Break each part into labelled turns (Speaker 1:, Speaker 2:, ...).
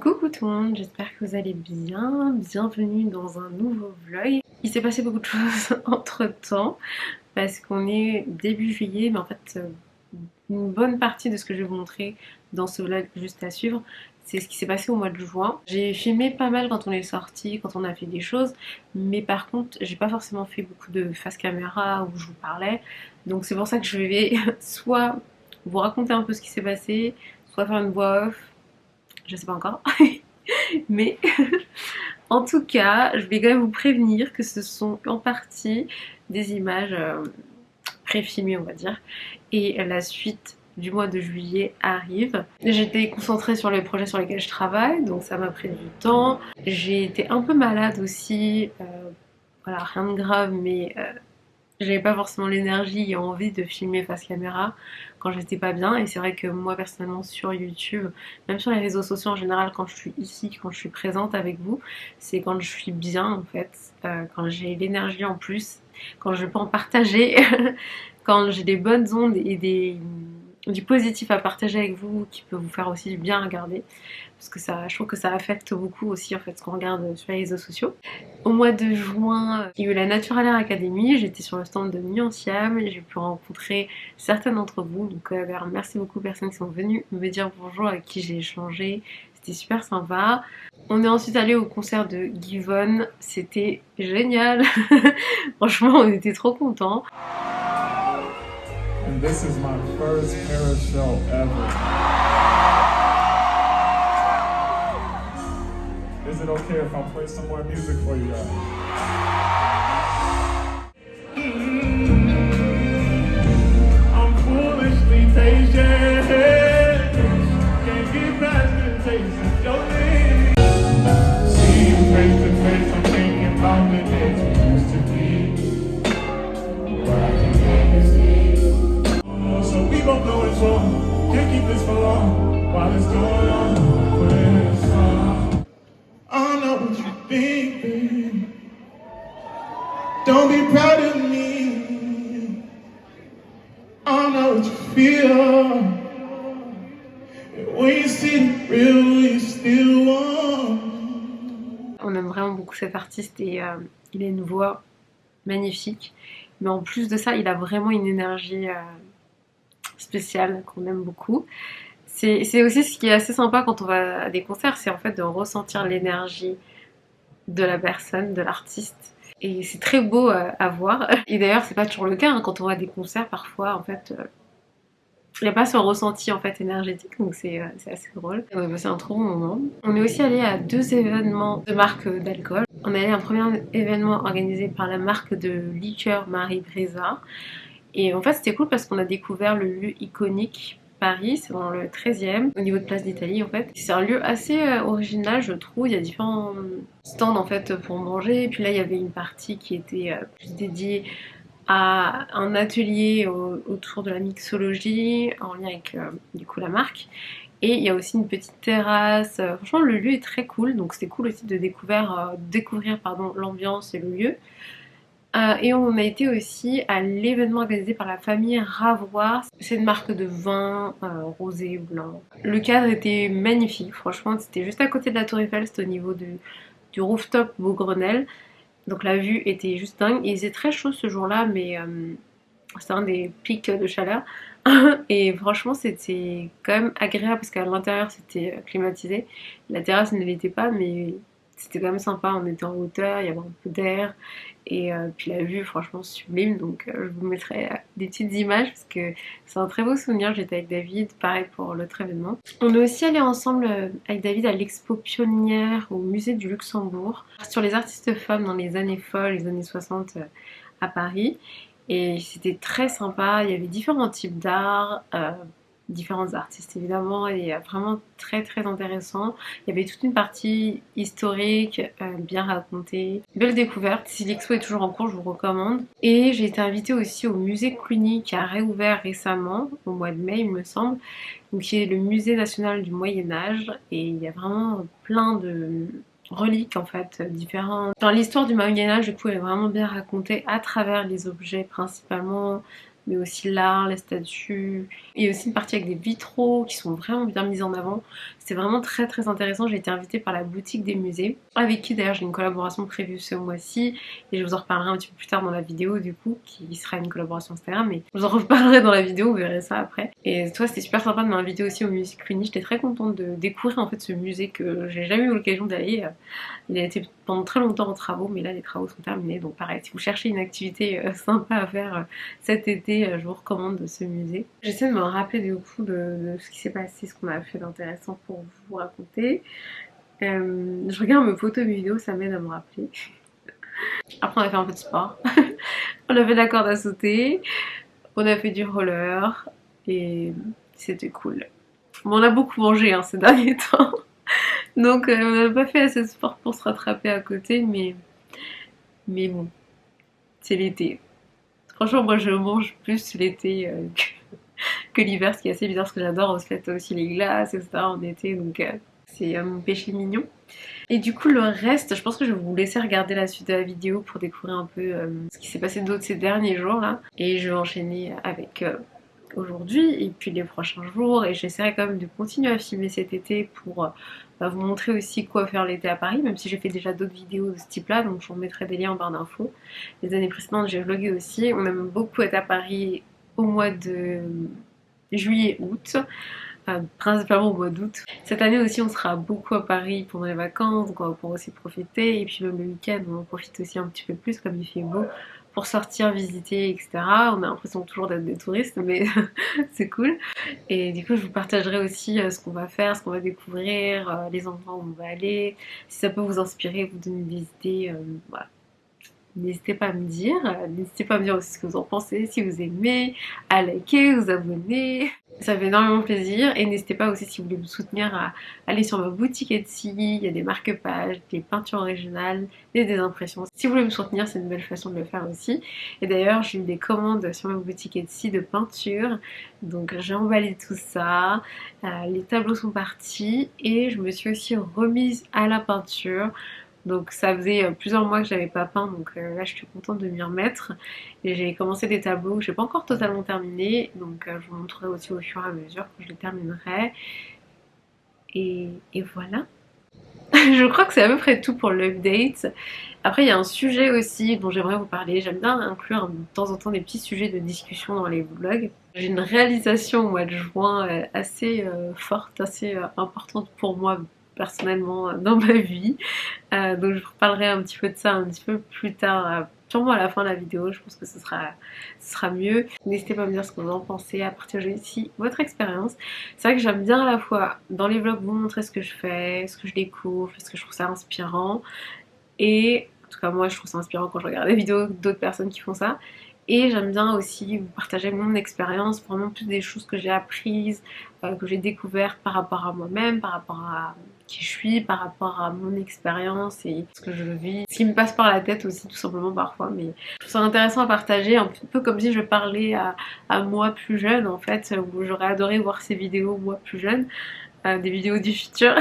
Speaker 1: Coucou tout le monde, j'espère que vous allez bien. Bienvenue dans un nouveau vlog. Il s'est passé beaucoup de choses entre temps parce qu'on est début juillet, mais en fait une bonne partie de ce que je vais vous montrer dans ce vlog juste à suivre, c'est ce qui s'est passé au mois de juin. J'ai filmé pas mal quand on est sorti, quand on a fait des choses, mais par contre j'ai pas forcément fait beaucoup de face caméra où je vous parlais. Donc c'est pour ça que je vais soit vous raconter un peu ce qui s'est passé, soit faire une voix off. Je sais pas encore. Mais en tout cas, je vais quand même vous prévenir que ce sont en partie des images pré-filmées, on va dire. Et la suite du mois de juillet arrive. J'étais concentrée sur les projets sur lesquels je travaille, donc ça m'a pris du temps. J'ai été un peu malade aussi. Voilà, rien de grave, mais j'avais pas forcément l'énergie et envie de filmer face caméra quand j'étais pas bien. Et c'est vrai que moi personnellement sur YouTube, même sur les réseaux sociaux en général, quand je suis ici, quand je suis présente avec vous, c'est quand je suis bien en fait, quand j'ai l'énergie en plus, quand je peux en partager, quand j'ai des bonnes ondes et du positif à partager avec vous qui peut vous faire aussi du bien à regarder. Parce que ça, je trouve que ça affecte beaucoup aussi en fait ce qu'on regarde sur les réseaux sociaux. Au mois de juin, il y a eu la Natural Hair Academy, j'étais sur le stand de Nuanciam, j'ai pu rencontrer certaines d'entre vous, donc merci beaucoup aux personnes qui sont venues me dire bonjour, avec qui j'ai échangé, c'était super sympa. On est ensuite allé au concert de Giveon, c'était génial, franchement on était trop contents.
Speaker 2: And this is my first Paris show ever. Is it okay if I play some more music for you guys? I'm foolishly patient. Can't get past the taste of your name. See you face to face, I'm thinking about the days we used to be. Where I can make you see. So we both know it's wrong. Can't keep this for long. While it's going on, put in a song. I know what you think, baby. Don't be proud of me. I know what you feel. And when you see the real, you still want.
Speaker 1: On aime vraiment beaucoup cet artiste et il a une voix magnifique. Mais en plus de ça, il a vraiment une énergie spéciale qu'on aime beaucoup. C'est aussi ce qui est assez sympa quand on va à des concerts, c'est en fait de ressentir l'énergie de la personne, de l'artiste. Et c'est très beau à voir. Et d'ailleurs, c'est pas toujours le cas, hein. Quand on va à des concerts, parfois, en fait, il n'y a pas ce ressenti en fait énergétique, donc c'est assez drôle. On a passé un trop bon moment. On est aussi allé à 2 événements de marque d'alcool. On est allé à un premier événement organisé par la marque de liqueur Marie Bréza. Et en fait, c'était cool parce qu'on a découvert le lieu iconique Paris, c'est dans le 13e, au niveau de Place d'Italie en fait. C'est un lieu assez original je trouve, il y a différents stands en fait pour manger, et puis là il y avait une partie qui était plus dédiée à un atelier autour de la mixologie, en lien avec du coup la marque. Et il y a aussi une petite terrasse, franchement le lieu est très cool, donc c'était cool aussi de découvrir l'ambiance et le lieu. Et on a été aussi à l'événement organisé par la famille Ravoire. C'est une marque de vin rosé, blanc. Le cadre était magnifique, franchement, c'était juste à côté de la Tour Eiffel, c'était au niveau du rooftop Beaugrenelle. Donc la vue était juste dingue. Il faisait très chaud ce jour-là, mais c'était un des pics de chaleur. Et franchement, c'était quand même agréable parce qu'à l'intérieur, c'était climatisé. La terrasse ne l'était pas, mais c'était quand même sympa. On était en hauteur, il y avait un peu d'air. Et puis la vue, franchement, sublime. Donc je vous mettrai des petites images parce que c'est un très beau souvenir. J'étais avec David, pareil pour l'autre événement. On est aussi allé ensemble avec David à l'expo pionnière au musée du Luxembourg sur les artistes femmes dans les années folles, les années 60 à Paris. Et c'était très sympa, il y avait différents types d'art, différents artistes évidemment, et vraiment très très intéressant. Il y avait toute une partie historique, bien racontée. Belle découverte, si l'expo est toujours en cours, je vous recommande. Et j'ai été invitée aussi au musée Cluny qui a réouvert récemment, au mois de mai il me semble, donc qui est le musée national du Moyen-Âge, et il y a vraiment plein de reliques en fait différentes. Dans l'histoire du Moyen-Âge, du coup, elle est vraiment bien racontée à travers les objets principalement mais aussi l'art, les statues. Il y a aussi une partie avec des vitraux qui sont vraiment bien mis en avant. C'est vraiment très très intéressant. J'ai été invitée par la boutique des musées, avec qui d'ailleurs j'ai une collaboration prévue ce mois-ci, et je vous en reparlerai un petit peu plus tard dans la vidéo du coup, qui sera une collaboration Instagram, mais je vous en reparlerai dans la vidéo, vous verrez ça après. Et toi, c'était super sympa de m'inviter aussi au musée Cluny. J'étais très contente de découvrir en fait ce musée que j'ai jamais eu l'occasion d'aller. Il a été pendant très longtemps en travaux, mais là les travaux sont terminés, donc pareil, si vous cherchez une activité sympa à faire cet été, je vous recommande ce musée. J'essaie de me rappeler du coup de ce qui s'est passé, ce qu'on a fait d'intéressant pour vous raconter. Je regarde mes photos et mes vidéos, ça m'aide à me rappeler. Après on a fait un peu de sport, on a fait de la corde à sauter, on a fait du roller et c'était cool. Bon, on a beaucoup mangé hein, ces derniers temps, donc on n'a pas fait assez de sport pour se rattraper à côté, mais bon, c'est l'été. Franchement, moi je mange plus l'été que l'hiver, ce qui est assez bizarre parce que j'adore en fait aussi les glaces, etc. en été, donc c'est mon péché mignon. Et du coup, le reste, je pense que je vais vous laisser regarder la suite de la vidéo pour découvrir un peu ce qui s'est passé d'autre ces derniers jours là. Et je vais enchaîner avec aujourd'hui et puis les prochains jours. Et j'essaierai quand même de continuer à filmer cet été pour vous montrer aussi quoi faire l'été à Paris, même si j'ai fait déjà d'autres vidéos de ce type là, donc je vous remettrai des liens en barre d'infos. Les années précédentes, j'ai vlogué aussi. On aime beaucoup être à Paris au mois de juillet-août. Principalement au mois d'août. Cette année aussi on sera beaucoup à Paris pendant les vacances, donc on va pouvoir aussi profiter, et puis même le week-end on en profite aussi un petit peu plus comme il fait beau pour sortir, visiter, etc. On a l'impression toujours d'être des touristes, mais c'est cool. Et du coup je vous partagerai aussi ce qu'on va faire, ce qu'on va découvrir, les endroits où on va aller, si ça peut vous inspirer, vous donner des idées, voilà. N'hésitez pas à me dire, n'hésitez pas à me dire aussi ce que vous en pensez, si vous aimez, à liker, vous abonner. Ça fait énormément plaisir, et n'hésitez pas aussi si vous voulez me soutenir à aller sur ma boutique Etsy, il y a des marque-pages, des peintures originales, des impressions. Si vous voulez me soutenir, c'est une belle façon de le faire aussi. Et d'ailleurs, j'ai eu des commandes sur ma boutique Etsy de peinture, donc j'ai emballé tout ça, les tableaux sont partis, et je me suis aussi remise à la peinture. Donc ça faisait plusieurs mois que j'avais pas peint, donc là je suis contente de m'y remettre. Et j'ai commencé des tableaux que j'ai pas encore totalement terminés, donc je vous montrerai aussi au fur et à mesure que je les terminerai. Et voilà. Je crois que c'est à peu près tout pour l'update. Après il y a un sujet aussi dont j'aimerais vous parler. J'aime bien inclure de temps en temps des petits sujets de discussion dans les vlogs. J'ai une réalisation au mois de juin assez forte, assez importante pour moi personnellement dans ma vie. Donc je vous reparlerai un petit peu de ça un petit peu plus tard, sûrement à la fin de la vidéo. Je pense que ce sera mieux. N'hésitez pas à me dire ce que vous en pensez, à partager ici votre expérience. C'est vrai que j'aime bien à la fois dans les vlogs vous montrer ce que je fais, ce que je découvre, ce que je trouve ça inspirant. Et en tout cas moi je trouve ça inspirant quand je regarde des vidéos d'autres personnes qui font ça. Et j'aime bien aussi vous partager mon expérience, vraiment toutes des choses que j'ai apprises, que j'ai découvertes par rapport à moi-même, par rapport à qui je suis, par rapport à mon expérience et ce que je vis. Ce qui me passe par la tête aussi tout simplement parfois, mais je trouve ça intéressant à partager, un peu comme si je parlais à moi plus jeune en fait, où j'aurais adoré voir ces vidéos moi plus jeune, des vidéos du futur.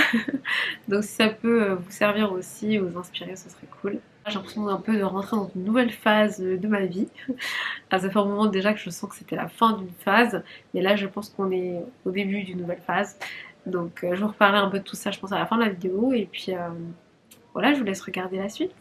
Speaker 1: Donc si ça peut vous servir aussi, vous inspirer, ce serait cool. J'ai l'impression un peu de rentrer dans une nouvelle phase de ma vie. Ça fait un moment déjà que je sens que c'était la fin d'une phase, mais là je pense qu'on est au début d'une nouvelle phase. Donc je vous reparlerai un peu de tout ça je pense à la fin de la vidéo, et puis voilà, je vous laisse regarder la suite.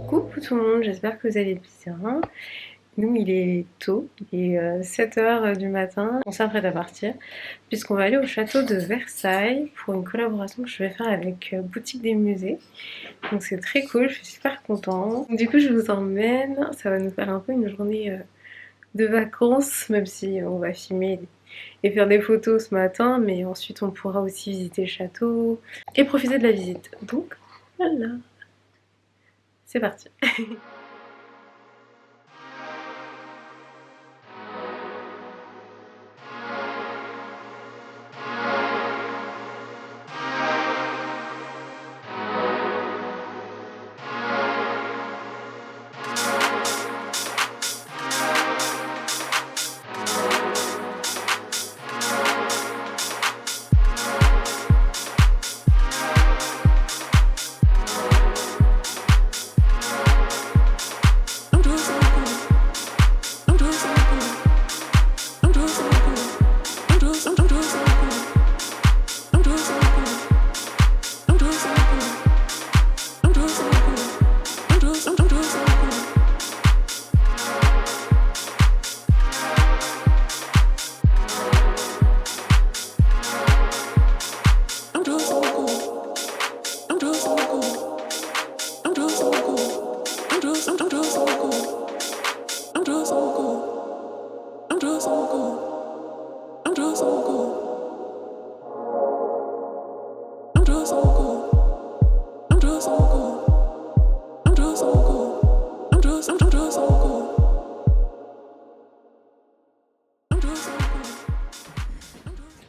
Speaker 1: Coucou tout le monde, j'espère que vous allez bien. Nous, il est tôt, il est 7h du matin, on s'apprête à partir, puisqu'on va aller au château de Versailles pour une collaboration que je vais faire avec Boutique des Musées. Donc c'est très cool, je suis super contente. Du coup, je vous emmène, ça va nous faire un peu une journée de vacances, même si on va filmer et faire des photos ce matin, mais ensuite on pourra aussi visiter le château et profiter de la visite. Donc voilà, c'est parti.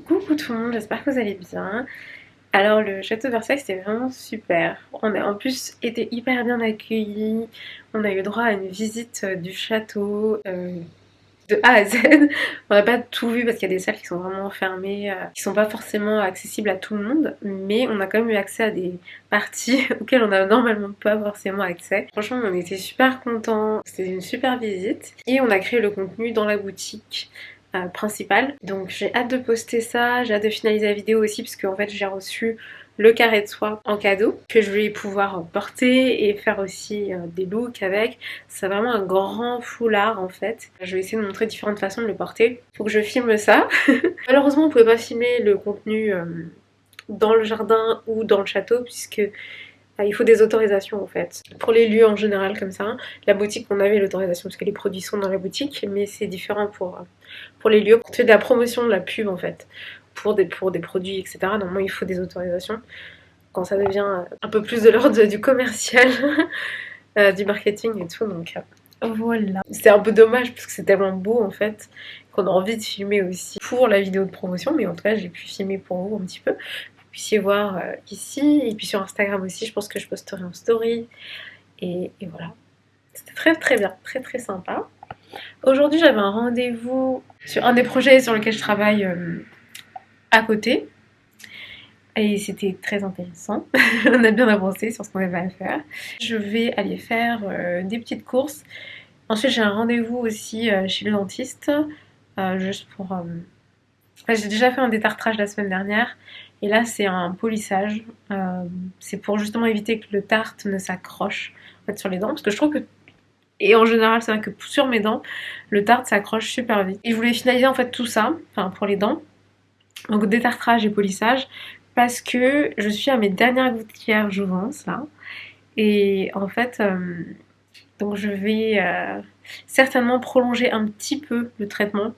Speaker 1: Coucou tout le monde, j'espère que vous allez bien. Alors le château de Versailles c'était vraiment super. On a en plus été hyper bien accueillis. On a eu droit à une visite du château de A à Z. On n'a pas tout vu parce qu'il y a des salles qui sont vraiment fermées, qui sont pas forcément accessibles à tout le monde. Mais on a quand même eu accès à des parties auxquelles on n'a normalement pas forcément accès. Franchement on était super contents. C'était une super visite. Et on a créé le contenu dans la boutique principale. Donc j'ai hâte de poster ça, j'ai hâte de finaliser la vidéo aussi parce qu'en fait j'ai reçu le carré de soie en cadeau que je vais pouvoir porter et faire aussi des looks avec. C'est vraiment un grand foulard en fait. Je vais essayer de montrer différentes façons de le porter. Faut que je filme ça. Malheureusement on pouvait pas filmer le contenu dans le jardin ou dans le château puisque il faut des autorisations en fait. Pour les lieux en général comme ça, la boutique on avait l'autorisation parce que les produits sont dans la boutique, mais c'est différent pour les lieux. Quand on fait de la promotion, de la pub en fait, pour des produits etc, normalement il faut des autorisations. Quand ça devient un peu plus de l'ordre du commercial, du marketing et tout, donc voilà. C'est un peu dommage parce que c'est tellement beau en fait qu'on a envie de filmer aussi pour la vidéo de promotion, mais en tout cas j'ai pu filmer pour vous un petit peu. Puissiez voir ici et puis sur Instagram aussi, je pense que je posterai en story et voilà, c'était très très bien, très très sympa. Aujourd'hui j'avais un rendez-vous sur un des projets sur lequel je travaille à côté et c'était très intéressant. On a bien avancé sur ce qu'on avait à faire. Je vais aller faire des petites courses. Ensuite j'ai un rendez-vous aussi chez le dentiste juste pour... Enfin, j'ai déjà fait un détartrage la semaine dernière et là c'est un polissage. C'est pour justement éviter que le tartre ne s'accroche en fait, sur les dents parce que je trouve que, et en général c'est vrai que sur mes dents le tartre s'accroche super vite. Et je voulais finaliser en fait tout ça, enfin pour les dents, donc détartrage et polissage parce que je suis à mes dernières gouttières jouvence là et en fait donc je vais certainement prolonger un petit peu le traitement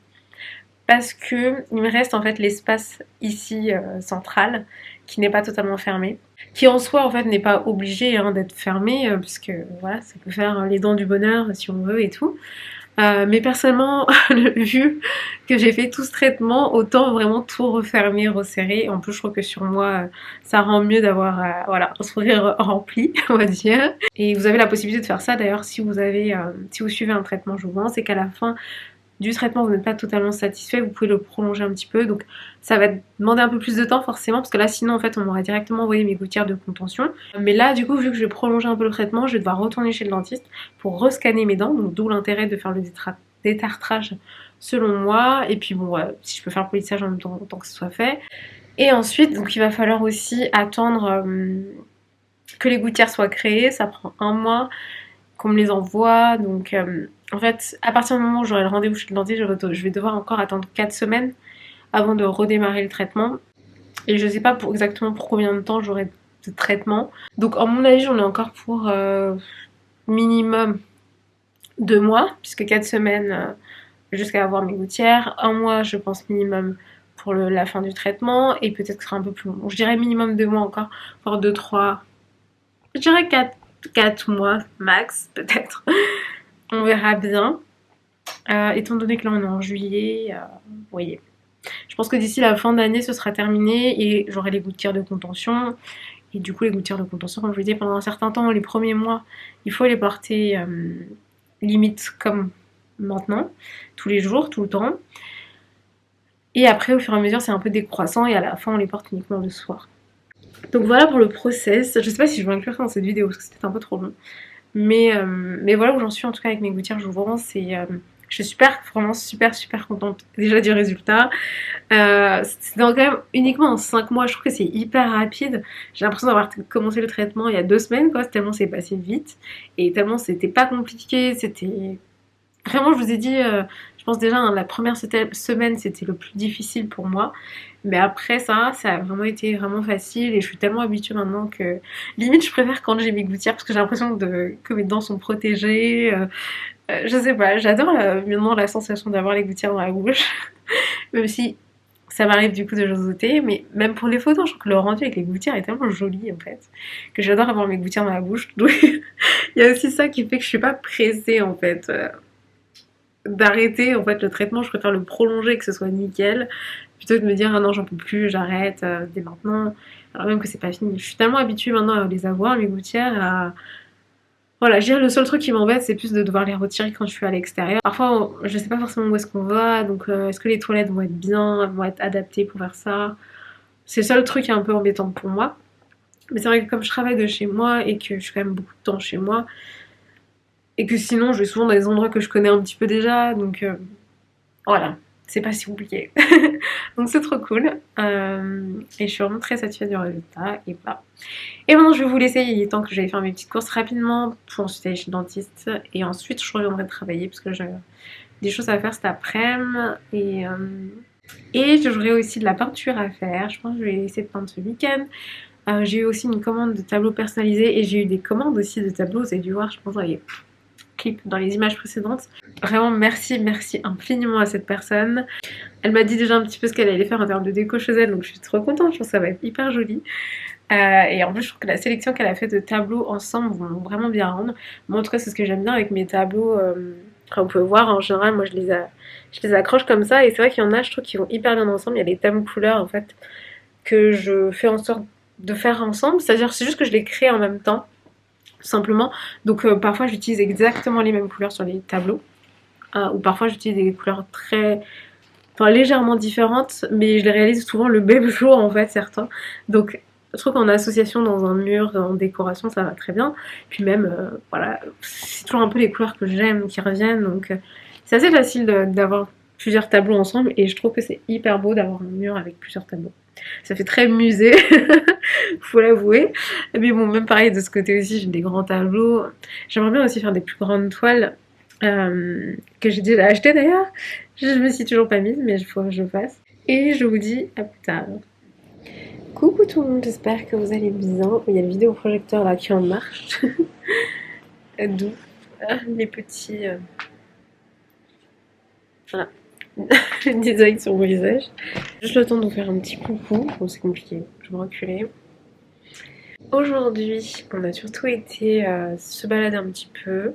Speaker 1: parce que il me reste en fait l'espace ici central qui n'est pas totalement fermé, qui en soi en fait n'est pas obligé hein, d'être fermé puisque voilà ça peut faire les dents du bonheur si on veut et tout. Mais personnellement, vu que j'ai fait tout ce traitement, autant vraiment tout refermer, resserrer. En plus, je trouve que sur moi, ça rend mieux d'avoir voilà, un sourire rempli, on va dire. Et vous avez la possibilité de faire ça d'ailleurs si vous avez, si vous suivez un traitement jouvence c'est qu'à la fin du traitement vous n'êtes pas totalement satisfait, vous pouvez le prolonger un petit peu. Donc ça va demander un peu plus de temps forcément parce que là sinon en fait on m'aurait directement envoyé mes gouttières de contention. Mais là du coup vu que je vais prolonger un peu le traitement, je vais devoir retourner chez le dentiste pour rescanner mes dents. Donc d'où l'intérêt de faire le détartrage selon moi. Et puis bon si je peux faire le polissage en même temps, tant que ce soit fait. Et ensuite donc il va falloir aussi attendre que les gouttières soient créées. Ça prend un mois qu'on me les envoie. Donc en fait, à partir du moment où j'aurai le rendez-vous chez le dentiste, je vais devoir encore attendre 4 semaines avant de redémarrer le traitement. Et je sais pas exactement pour combien de temps j'aurai de traitement. Donc à mon avis, j'en ai encore pour minimum 2 mois, puisque 4 semaines jusqu'à avoir mes gouttières. 1 mois, je pense minimum pour la fin du traitement. Et peut-être que ce sera un peu plus long. Je dirais minimum 2 mois encore, voire 2, 3. Je dirais 4 mois max, peut-être. On verra bien. Étant donné que là on est en juillet, vous voyez. Je pense que d'ici la fin d'année ce sera terminé et j'aurai les gouttières de contention. Et du coup les gouttières de contention, comme je vous disais, pendant un certain temps, les premiers mois, il faut les porter limite comme maintenant, tous les jours, tout le temps. Et après au fur et à mesure c'est un peu décroissant et à la fin on les porte uniquement le soir. Donc voilà pour le process. Je sais pas si je vais inclure ça dans cette vidéo parce que c'était un peu trop long. Mais voilà où j'en suis en tout cas avec mes gouttières jouvence et je suis vraiment super contente déjà du résultat. C'est quand même uniquement en 5 mois, je trouve que c'est hyper rapide. J'ai l'impression d'avoir commencé le traitement il y a 2 semaines quoi, tellement c'est passé vite et tellement c'était pas compliqué, c'était... Vraiment je vous ai dit, je pense déjà hein, la première semaine c'était le plus difficile pour moi. Mais après ça a vraiment été vraiment facile et je suis tellement habituée maintenant que limite je préfère quand j'ai mes gouttières parce que j'ai l'impression que mes dents sont protégées. Je sais pas, j'adore maintenant la sensation d'avoir les gouttières dans la bouche. Même si ça m'arrive du coup de josoter, mais même pour les photos, je trouve que le rendu avec les gouttières est tellement joli en fait, que j'adore avoir mes gouttières dans la bouche. Donc il y a aussi ça qui fait que je suis pas pressée en fait. D'arrêter en fait le traitement, je préfère le prolonger que ce soit nickel plutôt que de me dire ah non j'en peux plus, j'arrête dès maintenant alors même que c'est pas fini. Je suis tellement habituée maintenant à les avoir mes gouttières voilà, je dirais le seul truc qui m'embête c'est plus de devoir les retirer quand je suis à l'extérieur. Parfois je sais pas forcément où est-ce qu'on va donc est-ce que les toilettes vont être bien, vont être adaptées pour faire ça. C'est le seul truc qui est un peu embêtant pour moi. Mais c'est vrai que comme je travaille de chez moi et que je suis quand même beaucoup de temps chez moi et que sinon je vais souvent dans des endroits que je connais un petit peu déjà donc voilà, c'est pas si compliqué. Donc c'est trop cool. Et je suis vraiment très satisfaite du résultat. Et voilà. Et maintenant je vais vous laisser, il est temps que j'aille faire mes petites courses rapidement pour ensuite aller chez le dentiste. Et ensuite je reviendrai travailler parce que j'ai des choses à faire cet après-midi. Et j'aurai aussi de la peinture à faire. Je pense que je vais essayer de peindre ce week-end. J'ai eu aussi une commande de tableaux personnalisés et j'ai eu des commandes aussi de tableaux. Vous avez dû voir, je pense, dans les clips, dans les images précédentes. Vraiment merci infiniment à cette personne. Elle m'a dit déjà un petit peu ce qu'elle allait faire en termes de déco chez elle, donc je suis trop contente, je pense que ça va être hyper joli. Et en plus je trouve que la sélection qu'elle a fait de tableaux ensemble vont vraiment bien rendre. Moi en tout cas c'est ce que j'aime bien avec mes tableaux. Vous pouvez voir en général moi je les accroche comme ça et c'est vrai qu'il y en a je trouve qui vont hyper bien ensemble. Il y a des thèmes couleurs en fait que je fais en sorte de faire ensemble, c'est-à-dire c'est juste que je les crée en même temps tout simplement. Donc parfois j'utilise exactement les mêmes couleurs sur les tableaux ou parfois j'utilise des couleurs légèrement différentes mais je les réalise souvent le même jour en fait certains. Donc je trouve qu'en association dans un mur, en décoration ça va très bien. Puis même voilà, c'est toujours un peu les couleurs que j'aime qui reviennent donc c'est assez facile d'avoir plusieurs tableaux ensemble et je trouve que c'est hyper beau d'avoir un mur avec plusieurs tableaux. Ça fait très musée, faut l'avouer. Mais bon, même pareil de ce côté aussi, j'ai des grands tableaux. J'aimerais bien aussi faire des plus grandes toiles que j'ai déjà achetées d'ailleurs. Je me suis toujours pas mise, mais il faut que je le fasse. Et je vous dis à plus tard. Coucou tout le monde, j'espère que vous allez bien. Il y a le vidéoprojecteur là qui en marche. D'où les petits... Voilà. le design sur mon visage. Juste le temps de vous faire un petit coucou. Bon, c'est compliqué, je vais me reculer. Aujourd'hui, on a surtout été se balader un petit peu.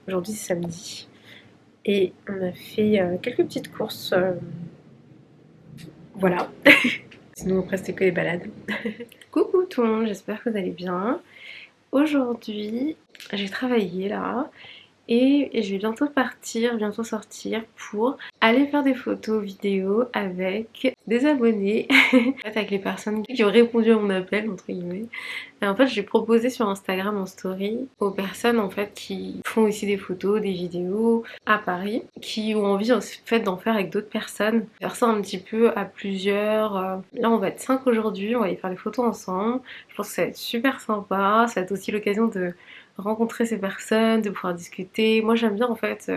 Speaker 1: Aujourd'hui, c'est samedi. Et on a fait quelques petites courses. Voilà. Sinon, après, c'était que des balades. Coucou tout le monde, j'espère que vous allez bien. Aujourd'hui, j'ai travaillé là. Et je vais bientôt partir, bientôt sortir pour aller faire des photos vidéos avec des abonnés, avec les personnes qui ont répondu à mon appel, entre guillemets. Et en fait, j'ai proposé sur Instagram en story aux personnes en fait qui font aussi des photos, des vidéos à Paris, qui ont envie en fait d'en faire avec d'autres personnes, faire ça un petit peu à plusieurs. Là, on va être 5 aujourd'hui, on va aller faire des photos ensemble. Je pense que ça va être super sympa, ça va être aussi l'occasion de rencontrer ces personnes, de pouvoir discuter. Moi j'aime bien en fait,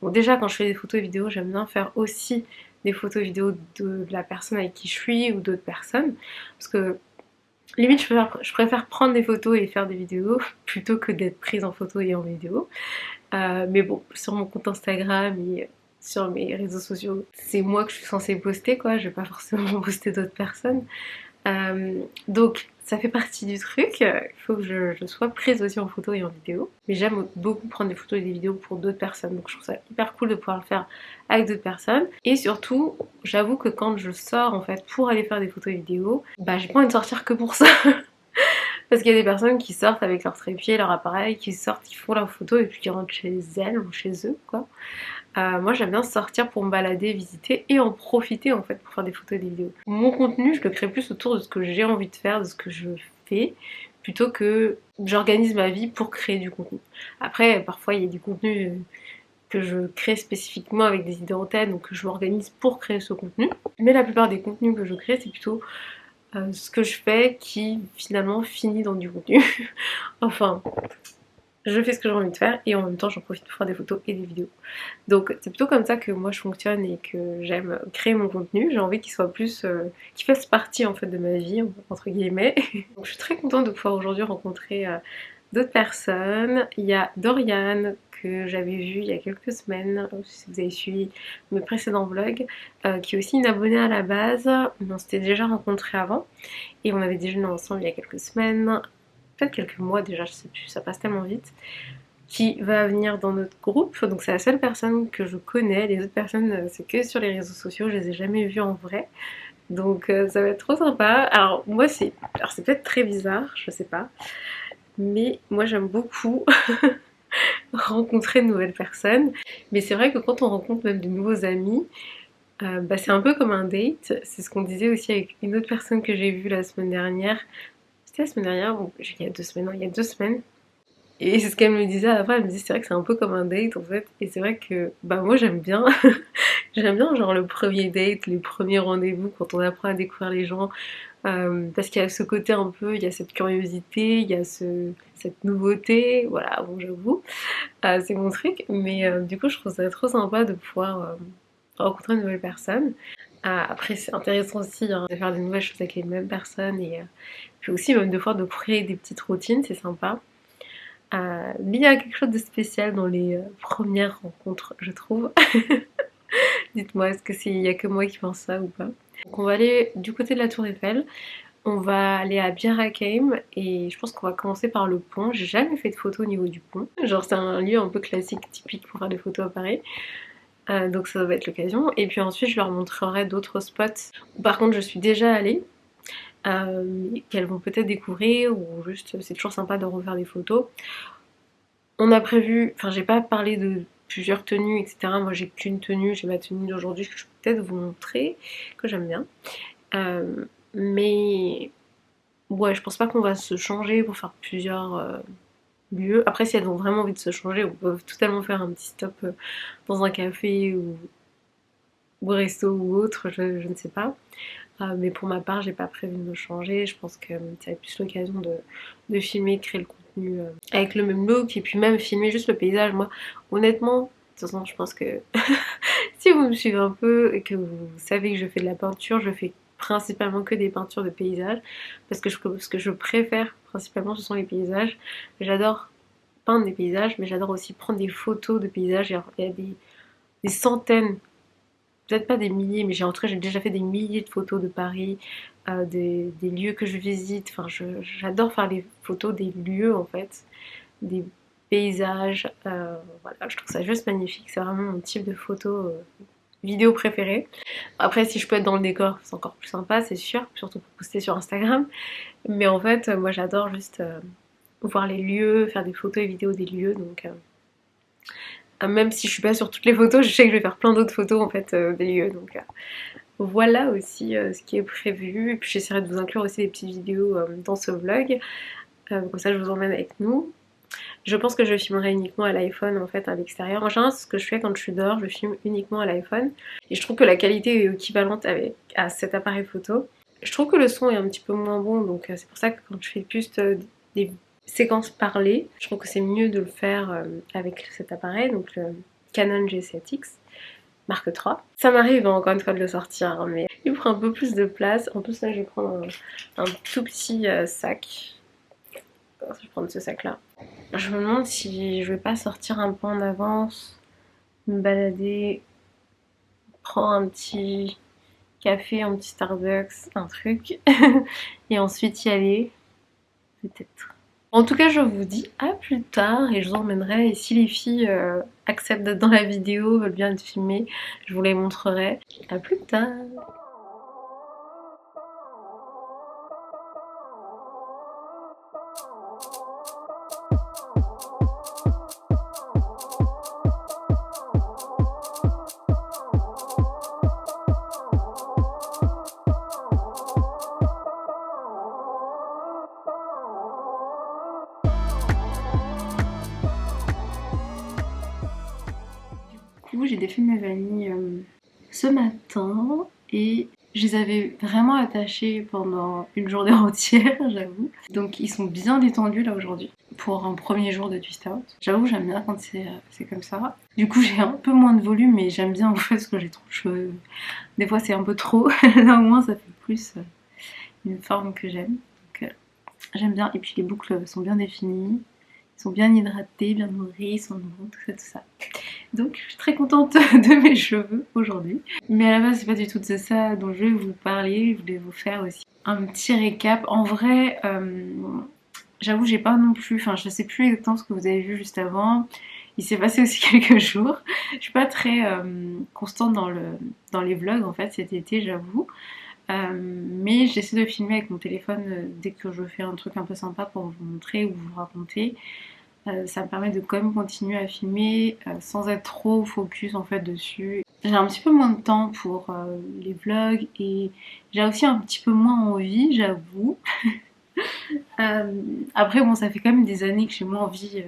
Speaker 1: bon déjà quand je fais des photos et vidéos, j'aime bien faire aussi des photos et vidéos de la personne avec qui je suis ou d'autres personnes. Parce que limite je préfère prendre des photos et faire des vidéos plutôt que d'être prise en photo et en vidéo. Mais bon, sur mon compte Instagram et sur mes réseaux sociaux, c'est moi que je suis censée poster quoi, je vais pas forcément poster d'autres personnes. Donc ça fait partie du truc, il faut que je sois prise aussi en photo et en vidéo. Mais j'aime beaucoup prendre des photos et des vidéos pour d'autres personnes, donc je trouve ça hyper cool de pouvoir le faire avec d'autres personnes. Et surtout, j'avoue que quand je sors en fait pour aller faire des photos et vidéos, bah j'ai pas envie de sortir que pour ça. Parce qu'il y a des personnes qui sortent avec leur trépied, leur appareil, qui sortent, qui font leurs photos et puis qui rentrent chez elles ou chez eux quoi. Moi j'aime bien sortir pour me balader, visiter et en profiter en fait pour faire des photos et des vidéos. Mon contenu je le crée plus autour de ce que j'ai envie de faire, de ce que je fais, plutôt que j'organise ma vie pour créer du contenu. Après parfois il y a du contenu que je crée spécifiquement avec des idées en tête, donc je m'organise pour créer ce contenu. Mais la plupart des contenus que je crée c'est plutôt ce que je fais qui finalement finit dans du contenu. Enfin, je fais ce que j'ai envie de faire et en même temps j'en profite pour faire des photos et des vidéos. Donc c'est plutôt comme ça que moi je fonctionne et que j'aime créer mon contenu. J'ai envie qu'il soit plus, qu'il fasse partie en fait de ma vie entre guillemets. Donc je suis très contente de pouvoir aujourd'hui rencontrer d'autres personnes. Il y a Dorian que j'avais vu il y a quelques semaines, si vous avez suivi mes précédents vlogs, qui est aussi une abonnée à la base. On s'était déjà rencontrés avant et on avait déjeuné ensemble il y a quelques semaines, peut-être quelques mois déjà, je sais plus, ça passe tellement vite. Qui va venir dans notre groupe, donc c'est la seule personne que je connais, les autres personnes c'est que sur les réseaux sociaux, je les ai jamais vues en vrai, donc ça va être trop sympa. Alors moi c'est peut-être très bizarre, je sais pas, mais moi j'aime beaucoup rencontrer de nouvelles personnes, mais c'est vrai que quand on rencontre même de nouveaux amis, bah, c'est un peu comme un date, c'est ce qu'on disait aussi avec une autre personne que j'ai vue la semaine dernière, c'était la semaine dernière, bon, il y a 2 semaines, non, il y a 2 semaines. Et c'est ce qu'elle me disait à la fin, elle me disait c'est vrai que c'est un peu comme un date en fait. Et c'est vrai que bah moi j'aime bien. J'aime bien genre le premier date, les premiers rendez-vous quand on apprend à découvrir les gens. Parce qu'il y a ce côté un peu, il y a cette curiosité, il y a cette nouveauté, voilà, bon j'avoue. C'est mon truc. Mais du coup je trouve ça trop sympa de pouvoir rencontrer une nouvelle personne. Après c'est intéressant aussi hein, de faire des nouvelles choses avec les mêmes personnes et puis aussi même de pouvoir de créer des petites routines, c'est sympa. Mais il y a quelque chose de spécial dans les premières rencontres, je trouve. Dites-moi, est-ce que il y a que moi qui pense ça ou pas? Donc on va aller du côté de la Tour Eiffel. On va aller à Bir Hakeim et je pense qu'on va commencer par le pont. J'ai jamais fait de photos au niveau du pont. Genre c'est un lieu un peu classique, typique pour faire des photos à Paris. Donc ça va être l'occasion. Et puis ensuite je leur montrerai d'autres spots. Par contre je suis déjà allée. Qu'elles vont peut-être découvrir ou juste c'est toujours sympa de refaire des photos. On a prévu, enfin j'ai pas parlé de plusieurs tenues etc. Moi j'ai qu'une tenue, j'ai ma tenue d'aujourd'hui que je peux peut-être vous montrer, que j'aime bien. Mais ouais je pense pas qu'on va se changer pour faire plusieurs lieux. Après si elles ont vraiment envie de se changer, on peut totalement faire un petit stop dans un café ou resto ou autre, je ne sais pas. Mais pour ma part, j'ai pas prévu de me changer. Je pense que ça va être plus l'occasion de filmer, de créer le contenu avec le même look et puis même filmer juste le paysage. Moi, honnêtement, de toute façon, je pense que si vous me suivez un peu et que vous savez que je fais de la peinture, je fais principalement que des peintures de paysages parce que ce que je préfère principalement, ce sont les paysages. J'adore peindre des paysages, mais j'adore aussi prendre des photos de paysages. Il y a des centaines peut-être pas des milliers, mais en tout cas j'ai déjà fait des milliers de photos de Paris, des lieux que je visite. Enfin, j'adore faire les photos des lieux en fait, des paysages. Voilà, je trouve ça juste magnifique. C'est vraiment mon type de photo vidéo préférée. Après, si je peux être dans le décor, c'est encore plus sympa, c'est sûr, surtout pour poster sur Instagram. Mais en fait, moi j'adore juste voir les lieux, faire des photos et vidéos des lieux. Donc, même si je suis pas sur toutes les photos, je sais que je vais faire plein d'autres photos en fait des lieux. Donc, voilà aussi ce qui est prévu. Et puis j'essaierai de vous inclure aussi des petites vidéos dans ce vlog. Comme ça, je vous emmène avec nous. Je pense que je filmerai uniquement à l'iPhone en fait à l'extérieur. En général, ce que je fais quand je suis dehors, je filme uniquement à l'iPhone. Et je trouve que la qualité est équivalente à cet appareil photo. Je trouve que le son est un petit peu moins bon, donc c'est pour ça que quand je fais plus des séquences parlées, je trouve que c'est mieux de le faire avec cet appareil, donc le Canon G7X. Marque 3. Ça m'arrive encore une fois de le sortir, hein, mais il prend un peu plus de place. En plus là, je vais prendre un tout petit sac. Alors, je vais prendre ce sac là. Je me demande si je vais pas sortir un peu en avance, me balader, prendre un petit café, un petit Starbucks, un truc, et ensuite y aller, peut-être. En tout cas, je vous dis à plus tard et je vous emmènerai. Et si les filles acceptent d'être dans la vidéo, veulent bien être filmées, je vous les montrerai. À plus tard. J'ai défait mes vanilles ce matin et je les avais vraiment attachés pendant une journée entière, j'avoue. Donc ils sont bien détendus là aujourd'hui pour un premier jour de twist out. J'avoue, j'aime bien quand c'est comme ça. Du coup, j'ai un peu moins de volume, mais j'aime bien en fait parce que j'ai trop de cheveux. Des fois, c'est un peu trop. Là, au moins, ça fait plus une forme que j'aime. Donc j'aime bien. Et puis les boucles sont bien définies. Ils sont bien hydratés, bien nourris, ils sont bons, tout ça, tout ça. Donc je suis très contente de mes cheveux aujourd'hui. Mais à la base, c'est pas du tout de ça dont je vais vous parler. Je voulais vous faire aussi un petit récap. En vrai, j'avoue, j'ai pas non plus... Enfin, je sais plus exactement ce que vous avez vu juste avant. Il s'est passé aussi quelques jours. Je suis pas très constante dans les vlogs, en fait, cet été, j'avoue. Mais j'essaie de filmer avec mon téléphone dès que je fais un truc un peu sympa pour vous montrer ou vous raconter. Ça me permet de quand même continuer à filmer sans être trop focus en fait dessus. J'ai un petit peu moins de temps pour les vlogs et j'ai aussi un petit peu moins envie, j'avoue. Après bon, ça fait quand même des années que j'ai moins envie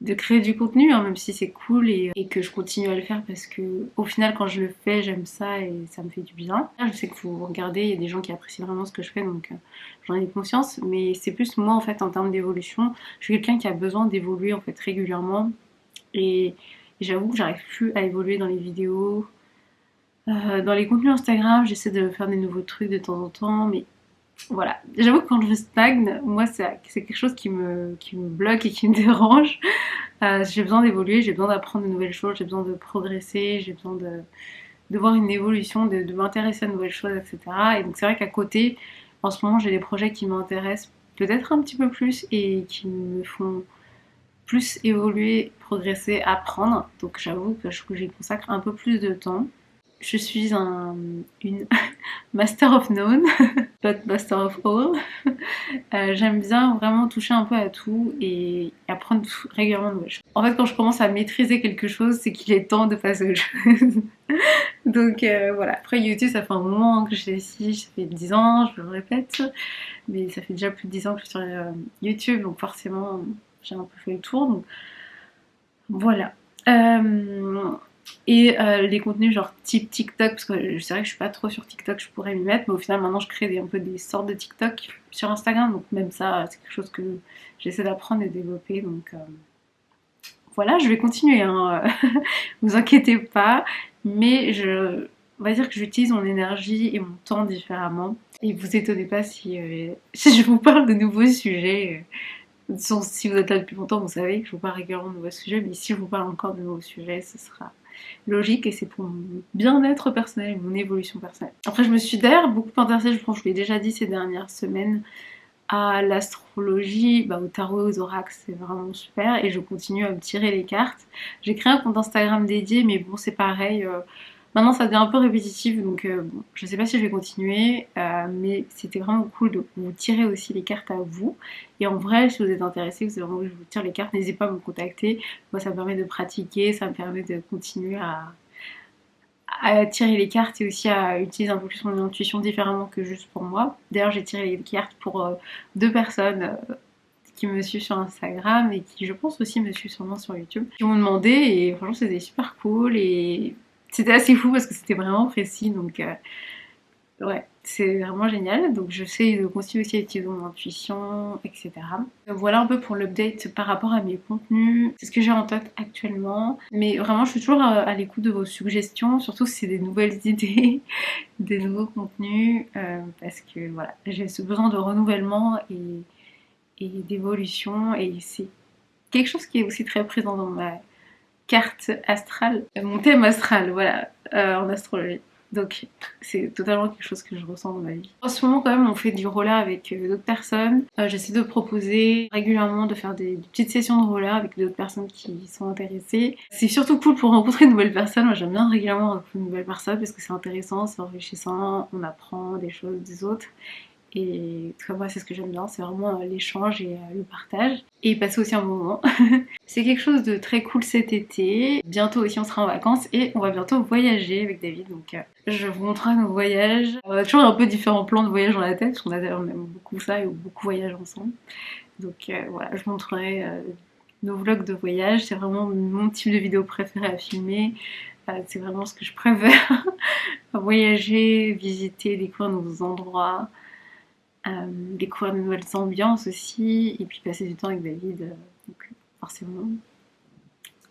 Speaker 1: de créer du contenu, hein, même si c'est cool et que je continue à le faire parce que au final quand je le fais j'aime ça et ça me fait du bien. Je sais que vous regardez, il y a des gens qui apprécient vraiment ce que je fais donc j'en ai conscience, mais c'est plus moi en fait en termes d'évolution. Je suis quelqu'un qui a besoin d'évoluer en fait régulièrement et j'avoue que j'arrive plus à évoluer dans les vidéos. Dans les contenus Instagram, j'essaie de faire des nouveaux trucs de temps en temps, mais voilà, j'avoue que quand je stagne, moi c'est quelque chose qui me bloque et qui me dérange. J'ai besoin d'évoluer, j'ai besoin d'apprendre de nouvelles choses, j'ai besoin de progresser, j'ai besoin de voir une évolution, de m'intéresser à de nouvelles choses, etc. Et donc c'est vrai qu'à côté, en ce moment j'ai des projets qui m'intéressent peut-être un petit peu plus et qui me font plus évoluer, progresser, apprendre. Donc j'avoue que j'y consacre un peu plus de temps. Je suis une Master of None, but Master of All. J'aime bien vraiment toucher un peu à tout et apprendre régulièrement de nouvelles choses. En fait, quand je commence à maîtriser quelque chose, c'est qu'il est temps de passer à autre chose. Donc voilà, après YouTube, ça fait un moment que je suis ici, ça fait 10 ans, je le répète, mais ça fait déjà plus de 10 ans que je suis sur YouTube, donc forcément, j'ai un peu fait le tour. Donc voilà. Et les contenus genre type TikTok, parce que c'est vrai que je suis pas trop sur TikTok, je pourrais m'y mettre, mais au final maintenant je crée un peu des sortes de TikTok sur Instagram, donc même ça c'est quelque chose que j'essaie d'apprendre et de développer, donc voilà, je vais continuer, hein. Vous inquiétez pas, mais on va dire que j'utilise mon énergie et mon temps différemment, et vous étonnez pas si je vous parle de nouveaux sujets. Si vous êtes là depuis longtemps, vous savez que je vous parle régulièrement de nouveaux sujets, mais si je vous parle encore de nouveaux sujets, ce sera logique et c'est pour mon bien-être personnel, mon évolution personnelle. Après je me suis d'ailleurs beaucoup intéressée, je pense que je l'ai déjà dit ces dernières semaines, à l'astrologie, au tarot, aux oracles, c'est vraiment super et je continue à me tirer les cartes. J'ai créé un compte Instagram dédié mais bon c'est pareil, maintenant ça devient un peu répétitif donc bon, je sais pas si je vais continuer mais c'était vraiment cool de vous tirer aussi les cartes à vous et en vrai si vous êtes intéressé, vous avez envie que je vous tire les cartes, n'hésitez pas à me contacter, moi ça me permet de pratiquer, ça me permet de continuer à tirer les cartes et aussi à utiliser un peu plus mon intuition différemment que juste pour moi. D'ailleurs j'ai tiré les cartes pour 2 personnes qui me suivent sur Instagram et qui je pense aussi me suivent sûrement sur YouTube, qui m'ont demandé et franchement c'était super cool et c'était assez fou parce que c'était vraiment précis donc ouais, c'est vraiment génial. Donc j'essaie de continuer aussi à utiliser mon intuition, etc. Voilà un peu pour l'update par rapport à mes contenus. C'est ce que j'ai en tête actuellement. Mais vraiment, je suis toujours à l'écoute de vos suggestions, surtout si c'est des nouvelles idées, des nouveaux contenus. Parce que voilà, j'ai ce besoin de renouvellement et d'évolution. Et c'est quelque chose qui est aussi très présent dans ma carte astrale, mon thème astral, voilà, en astrologie. Donc c'est totalement quelque chose que je ressens dans ma vie. En ce moment quand même on fait du roller avec d'autres personnes. J'essaie de proposer régulièrement de faire des petites sessions de roller avec d'autres personnes qui sont intéressées. C'est surtout cool pour rencontrer de nouvelles personnes. Moi j'aime bien régulièrement rencontrer de nouvelles personnes parce que c'est intéressant, c'est enrichissant, on apprend des choses des autres. Et en tout cas moi c'est ce que j'aime bien, c'est vraiment l'échange et le partage. Et passer aussi un bon moment. C'est quelque chose de très cool cet été. Bientôt aussi on sera en vacances et on va bientôt voyager avec David. Donc je vous montrerai nos voyages. On a toujours un peu différents plans de voyage dans la tête parce qu'on a d'ailleurs même beaucoup ça et beaucoup voyage ensemble. Donc voilà, je vous montrerai nos vlogs de voyage. C'est vraiment mon type de vidéo préférée à filmer. C'est vraiment ce que je préfère. Voyager, visiter, découvrir nos endroits. Découvrir de nouvelles ambiances aussi et puis passer du temps avec David donc forcément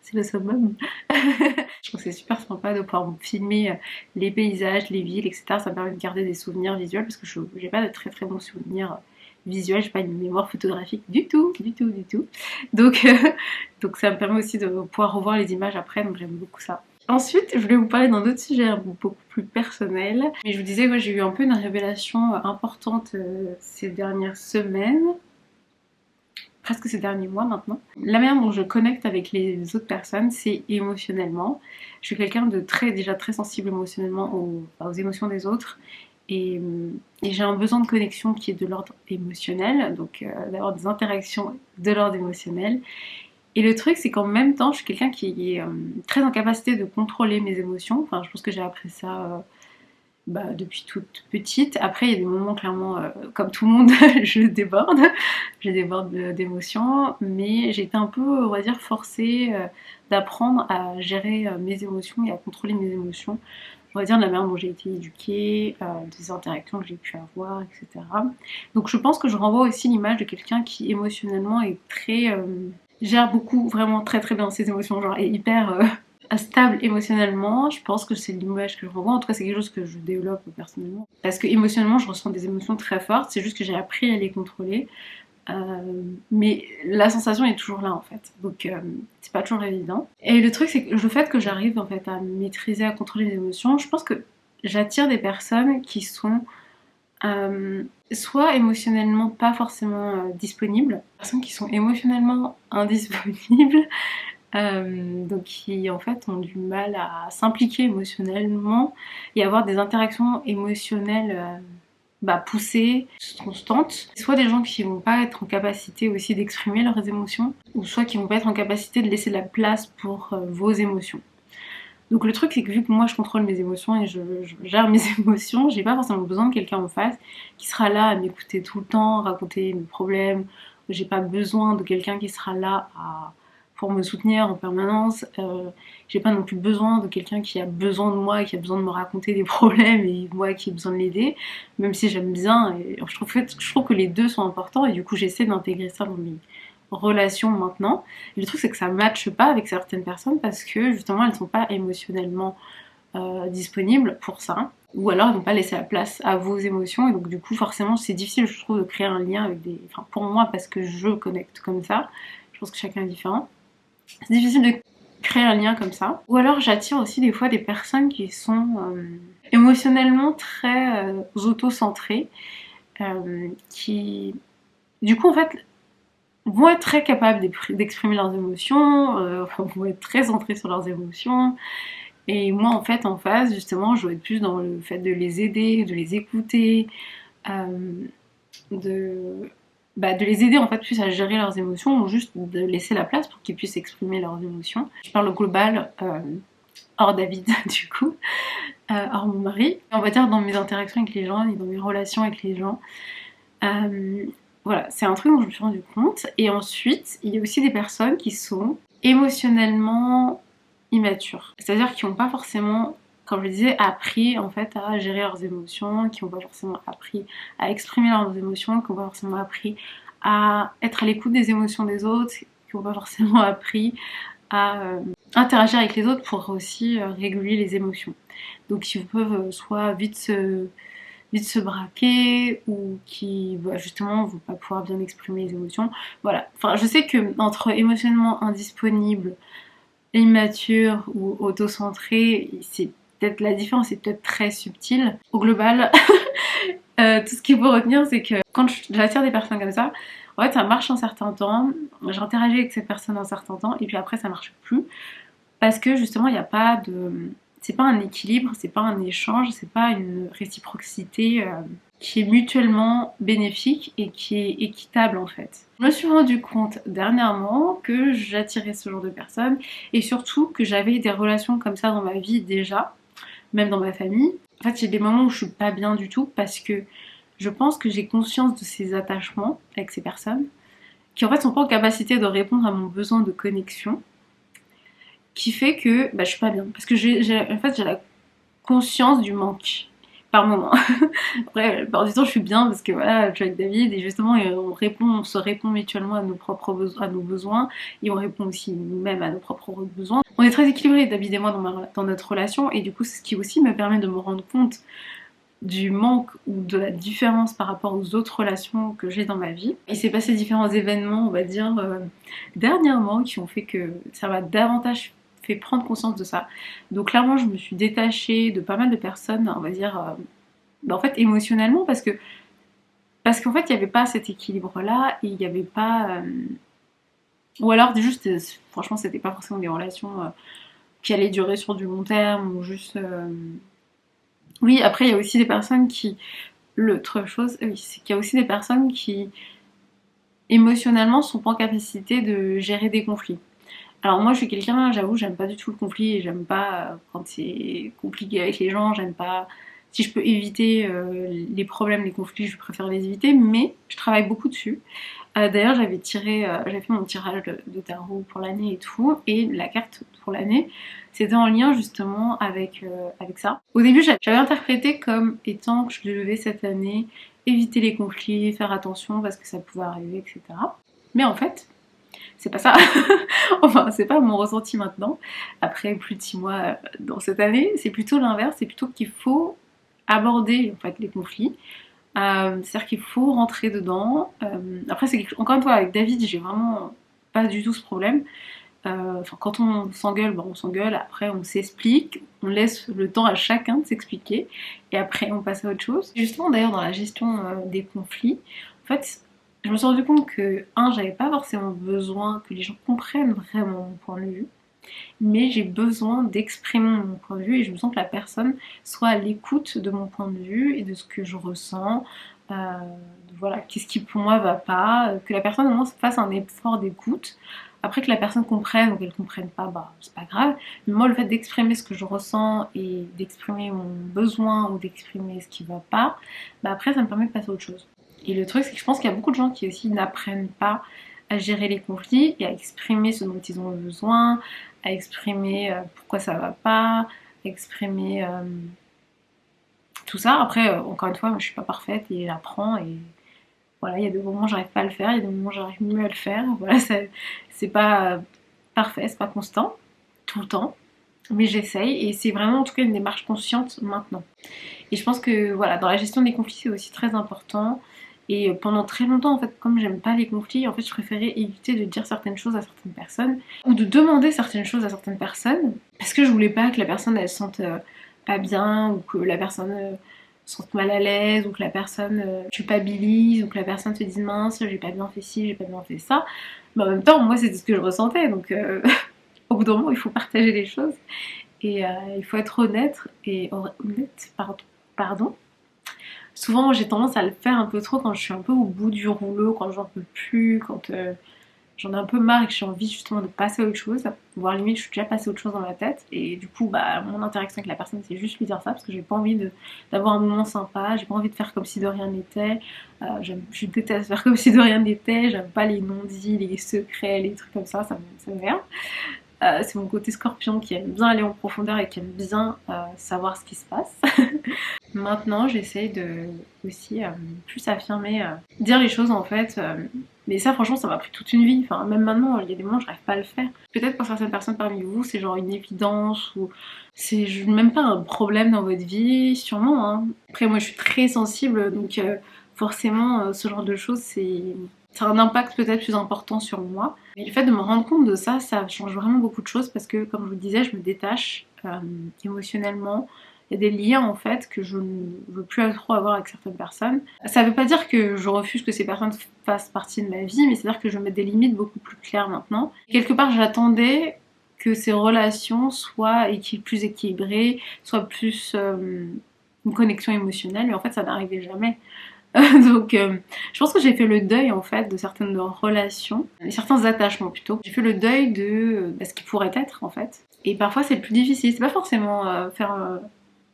Speaker 1: c'est le summum. Je trouve que c'est super sympa de pouvoir filmer les paysages, les villes, etc. Ça me permet de garder des souvenirs visuels parce que j'ai pas de très très bons souvenirs visuels, j'ai pas une mémoire photographique du tout. Donc, donc ça me permet aussi de pouvoir revoir les images après, donc j'aime beaucoup ça. Ensuite, je voulais vous parler d'un autre sujet beaucoup plus personnel. Mais je vous disais, moi j'ai eu un peu une révélation importante ces dernières semaines, presque ces derniers mois maintenant. La manière dont je connecte avec les autres personnes, c'est émotionnellement. Je suis quelqu'un de déjà très sensible émotionnellement aux émotions des autres. Et j'ai un besoin de connexion qui est de l'ordre émotionnel, donc d'avoir des interactions de l'ordre émotionnel. Et le truc, c'est qu'en même temps, je suis quelqu'un qui est très en capacité de contrôler mes émotions. Enfin, je pense que j'ai appris ça depuis toute petite. Après, il y a des moments, clairement, comme tout le monde, je déborde d'émotions. Mais j'ai été un peu, on va dire, forcée d'apprendre à gérer mes émotions et à contrôler mes émotions. On va dire de la manière dont j'ai été éduquée, des interactions que j'ai pu avoir, etc. Donc je pense que je renvoie aussi l'image de quelqu'un qui émotionnellement est très... gère beaucoup, vraiment très très bien ses émotions, genre est hyper stable émotionnellement. Je pense que c'est l'image que je renvoie, en tout cas c'est quelque chose que je développe personnellement. Parce que émotionnellement je ressens des émotions très fortes, c'est juste que j'ai appris à les contrôler. Mais la sensation est toujours là en fait, donc c'est pas toujours évident. Et le truc c'est que le fait que j'arrive en fait à maîtriser, à contrôler les émotions, je pense que j'attire des personnes qui sont soit émotionnellement pas forcément disponibles, des personnes qui sont émotionnellement indisponibles, donc qui en fait ont du mal à s'impliquer émotionnellement et avoir des interactions émotionnelles poussées, constantes, soit des gens qui vont pas être en capacité aussi d'exprimer leurs émotions, ou soit qui vont pas être en capacité de laisser de la place pour vos émotions. Donc le truc c'est que vu que moi je contrôle mes émotions et je gère mes émotions, j'ai pas forcément besoin de quelqu'un en face qui sera là à m'écouter tout le temps, raconter mes problèmes. J'ai pas besoin de quelqu'un qui sera là pour me soutenir en permanence. J'ai pas non plus besoin de quelqu'un qui a besoin de moi et qui a besoin de me raconter des problèmes et moi qui ai besoin de l'aider, même si j'aime bien. Et je trouve que les deux sont importants et du coup j'essaie d'intégrer ça dans mes relations maintenant. Et le truc c'est que ça matche pas avec certaines personnes parce que justement elles sont pas émotionnellement disponibles pour ça, ou alors elles vont pas laisser la place à vos émotions et donc du coup forcément c'est difficile je trouve de créer un lien avec pour moi parce que je connecte comme ça, je pense que chacun est différent. C'est difficile créer un lien comme ça. Ou alors j'attire aussi des fois des personnes qui sont émotionnellement très auto-centrées, qui du coup en fait vont être très capables d'exprimer leurs émotions, vont être très centrés sur leurs émotions. Et moi en fait en face justement je vais être plus dans le fait de les aider, de les écouter, de de les aider en fait plus à gérer leurs émotions ou juste de laisser la place pour qu'ils puissent exprimer leurs émotions. Je parle au global, hors David du coup, hors mon mari. On va dire dans mes interactions avec les gens et dans mes relations avec les gens. Voilà, c'est un truc dont je me suis rendu compte. Et ensuite, il y a aussi des personnes qui sont émotionnellement immatures. C'est-à-dire qui n'ont pas forcément, comme je le disais, appris en fait à gérer leurs émotions, qui n'ont pas forcément appris à exprimer leurs émotions, qui n'ont pas forcément appris à être à l'écoute des émotions des autres, qui n'ont pas forcément appris à interagir avec les autres pour aussi réguler les émotions. Donc ils peuvent soit vite se braquer ou qui justement vont pas pouvoir bien exprimer les émotions. Voilà. Enfin, je sais que entre émotionnellement indisponible, immature ou autocentré, c'est peut-être la différence est peut-être très subtile. Au global, tout ce qu'il faut retenir, c'est que quand j'attire des personnes comme ça, en fait, ça marche un certain temps. J'interagis avec cette personne un certain temps et puis après, ça marche plus parce que justement, il n'y a pas de c'est pas un équilibre, c'est pas un échange, c'est pas une réciprocité qui est mutuellement bénéfique et qui est équitable en fait. Je me suis rendu compte dernièrement que j'attirais ce genre de personnes et surtout que j'avais des relations comme ça dans ma vie déjà, même dans ma famille. En fait, j'ai des moments où je suis pas bien du tout parce que je pense que j'ai conscience de ces attachements avec ces personnes qui en fait sont pas en capacité de répondre à mon besoin de connexion, qui fait que je suis pas bien parce que en fait j'ai la conscience du manque par moment. Après la plupart du temps je suis bien parce que voilà je suis avec David et justement on se répond mutuellement à nos besoins et on répond aussi nous-mêmes à nos propres besoins. On est très équilibrés David et moi dans notre relation et du coup c'est ce qui aussi me permet de me rendre compte du manque ou de la différence par rapport aux autres relations que j'ai dans ma vie. Il s'est passé différents événements, on va dire, dernièrement qui ont fait que ça m'a davantage fait prendre conscience de ça. Donc clairement, je me suis détachée de pas mal de personnes, on va dire, en fait, émotionnellement, parce qu'en fait, il n'y avait pas cet équilibre-là, et il n'y avait pas... ou alors, juste, franchement, c'était pas forcément des relations qui allaient durer sur du long terme, ou juste... Oui, après, il y a aussi des personnes qui... L'autre chose, oui, c'est qu'il y a aussi des personnes qui, émotionnellement, sont pas en capacité de gérer des conflits. Alors moi je suis quelqu'un, j'avoue, j'aime pas du tout le conflit et j'aime pas quand c'est compliqué avec les gens, j'aime pas... Si je peux éviter les problèmes, les conflits, je préfère les éviter, mais je travaille beaucoup dessus. D'ailleurs j'avais fait mon tirage de tarot pour l'année et tout, et la carte pour l'année, c'était en lien justement avec ça. Au début j'avais interprété comme étant que je devais cette année éviter les conflits, faire attention parce que ça pouvait arriver, etc. Mais en fait, c'est pas ça. Enfin, c'est pas mon ressenti maintenant, après plus de 6 mois dans cette année. C'est plutôt l'inverse, c'est plutôt qu'il faut aborder en fait les conflits. C'est-à-dire qu'il faut rentrer dedans. Après, encore une fois, avec David, j'ai vraiment pas du tout ce problème. Quand on s'engueule, on s'engueule, après on s'explique, on laisse le temps à chacun de s'expliquer, et après on passe à autre chose. Justement, d'ailleurs, dans la gestion des conflits, en fait, je me suis rendu compte que, j'avais pas forcément besoin que les gens comprennent vraiment mon point de vue, mais j'ai besoin d'exprimer mon point de vue et je me sens que la personne soit à l'écoute de mon point de vue et de ce que je ressens. Voilà, qu'est-ce qui pour moi va pas, que la personne au moins fasse un effort d'écoute. Après que la personne comprenne ou qu'elle comprenne pas, c'est pas grave. Mais moi, le fait d'exprimer ce que je ressens et d'exprimer mon besoin ou d'exprimer ce qui va pas, après ça me permet de passer à autre chose. Et le truc, c'est que je pense qu'il y a beaucoup de gens qui aussi n'apprennent pas à gérer les conflits et à exprimer ce dont ils ont besoin, à exprimer pourquoi ça va pas, à exprimer tout ça. Après, encore une fois, moi, je suis pas parfaite et j'apprends et voilà, il y a des moments où j'arrive pas à le faire, il y a des moments où j'arrive mieux à le faire. Voilà, c'est pas parfait, c'est pas constant, tout le temps, mais j'essaye et c'est vraiment en tout cas une démarche consciente maintenant. Et je pense que voilà, dans la gestion des conflits, c'est aussi très important Et pendant très longtemps, en fait, comme j'aime pas les conflits, en fait, je préférais éviter de dire certaines choses à certaines personnes ou de demander certaines choses à certaines personnes parce que je voulais pas que la personne elle se sente pas bien ou que la personne se sente mal à l'aise ou que la personne culpabilise ou que la personne se dise mince, j'ai pas bien fait ci, j'ai pas bien fait ça. Mais en même temps, moi, c'était ce que je ressentais, donc au bout d'un moment, il faut partager les choses et il faut être honnête et honnête, pardon. Souvent, moi, j'ai tendance à le faire un peu trop quand je suis un peu au bout du rouleau, quand j'en peux plus, quand j'en ai un peu marre et que j'ai envie justement de passer à autre chose, voire limite je suis déjà passée à autre chose dans ma tête, et du coup bah mon interaction avec la personne c'est juste lui dire ça parce que j'ai pas envie d'avoir un moment sympa, j'ai pas envie de faire comme si de rien n'était, je déteste faire comme si de rien n'était, j'aime pas les non-dits, les secrets, les trucs comme ça m'énerve. C'est mon côté scorpion qui aime bien aller en profondeur et qui aime bien savoir ce qui se passe. Maintenant, j'essaye de aussi plus affirmer, dire les choses en fait. Mais ça, franchement, ça m'a pris toute une vie. Enfin, même maintenant, il y a des moments où j'arrive pas à le faire. Peut-être pour certaines personnes parmi vous, c'est genre une évidence ou c'est même pas un problème dans votre vie, sûrement. Hein. Après, moi, je suis très sensible, donc forcément, ce genre de choses, ça a un impact peut-être plus important sur moi. Mais le fait de me rendre compte de ça, ça change vraiment beaucoup de choses parce que, comme je vous le disais, je me détache émotionnellement. Il y a des liens en fait que je ne veux plus trop avoir avec certaines personnes. Ça veut pas dire que je refuse que ces personnes fassent partie de ma vie, mais c'est-à-dire que je mets des limites beaucoup plus claires maintenant. Quelque part, j'attendais que ces relations soient plus équilibrées, soient plus une connexion émotionnelle, mais en fait, ça n'arrivait jamais. Donc, je pense que j'ai fait le deuil en fait de certaines relations, et certains attachements plutôt. J'ai fait le deuil de ce qui pourrait être en fait. Et parfois, c'est le plus difficile. C'est pas forcément faire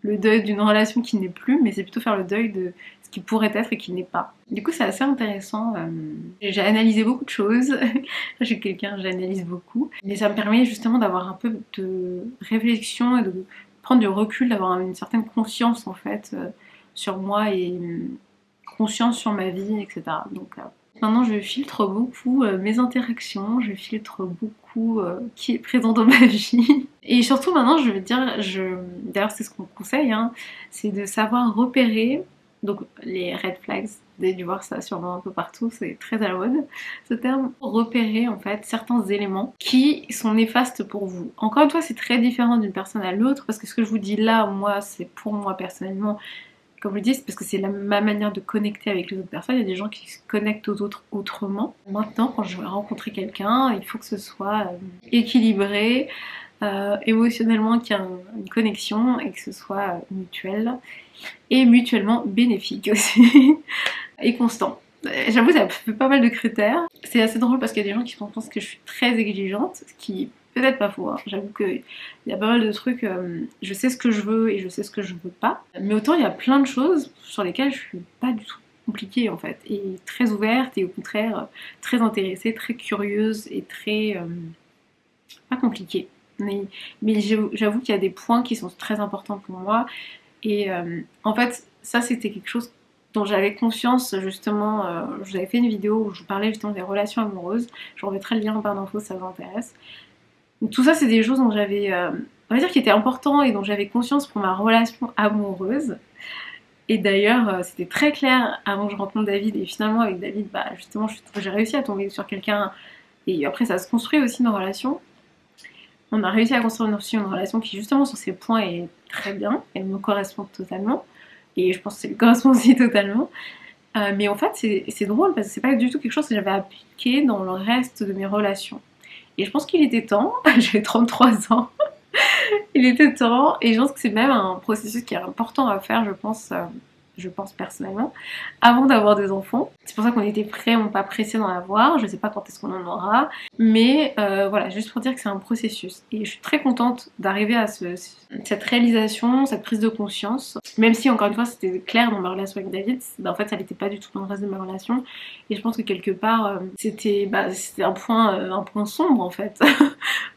Speaker 1: le deuil d'une relation qui n'est plus, mais c'est plutôt faire le deuil de ce qui pourrait être et qui n'est pas. Du coup, c'est assez intéressant. J'ai analysé beaucoup de choses. Je suis quelqu'un, j'analyse beaucoup. Mais ça me permet justement d'avoir un peu de réflexion et de prendre du recul, d'avoir une certaine conscience en fait sur moi et conscience sur ma vie, etc. Donc maintenant, je filtre beaucoup mes interactions, je filtre beaucoup qui est présent dans ma vie. Et surtout maintenant, je veux dire, d'ailleurs c'est ce qu'on conseille, hein, c'est de savoir repérer, donc les red flags, vous avez dû voir ça sûrement un peu partout, c'est très à la mode, ce terme, repérer en fait certains éléments qui sont néfastes pour vous. Encore une fois, c'est très différent d'une personne à l'autre, parce que ce que je vous dis là, moi, c'est pour moi personnellement, comme je le dis, c'est parce que c'est ma manière de connecter avec les autres personnes. Il y a des gens qui se connectent aux autres autrement. Maintenant, quand je vais rencontrer quelqu'un, il faut que ce soit équilibré, émotionnellement, qu'il y ait une connexion et que ce soit mutuel et mutuellement bénéfique aussi et constant. J'avoue, ça fait pas mal de critères. C'est assez drôle parce qu'il y a des gens qui pensent que je suis très exigeante, ce qui peut-être pas faux, hein. J'avoue qu'il y a pas mal de trucs, je sais ce que je veux et je sais ce que je veux pas. Mais autant il y a plein de choses sur lesquelles je suis pas du tout compliquée en fait. Et très ouverte et au contraire très intéressée, très curieuse et très... pas compliquée. Mais j'avoue qu'il y a des points qui sont très importants pour moi. Et en fait, ça c'était quelque chose dont j'avais conscience justement. Je vous avais fait une vidéo où je vous parlais justement des relations amoureuses. Je remettrai le lien en barre d'infos si ça vous intéresse. Donc, tout ça, c'est des choses dont j'avais, on va dire, qui étaient importantes et dont j'avais conscience pour ma relation amoureuse. Et d'ailleurs, c'était très clair avant que je rencontre David. Et finalement, avec David, bah, justement, j'ai réussi à tomber sur quelqu'un. Et après, ça se construit aussi nos relations. On a réussi à construire aussi une relation qui, justement, sur ces points, est très bien. Elle me correspond totalement. Et je pense que ça lui correspond aussi totalement. Mais en fait, c'est drôle parce que c'est pas du tout quelque chose que j'avais appliqué dans le reste de mes relations. Et je pense qu'il était temps, j'ai 33 ans, il était temps, et je pense que c'est même un processus qui est important à faire, je pense personnellement, avant d'avoir des enfants. C'est pour ça qu'on était prêts, on pas pressé d'en avoir, je sais pas quand est-ce qu'on en aura, mais voilà, juste pour dire que c'est un processus. Et je suis très contente d'arriver à cette réalisation, cette prise de conscience, même si encore une fois c'était clair dans ma relation avec David, en fait ça n'était pas du tout dans le reste de ma relation, et je pense que quelque part c'était un point sombre en fait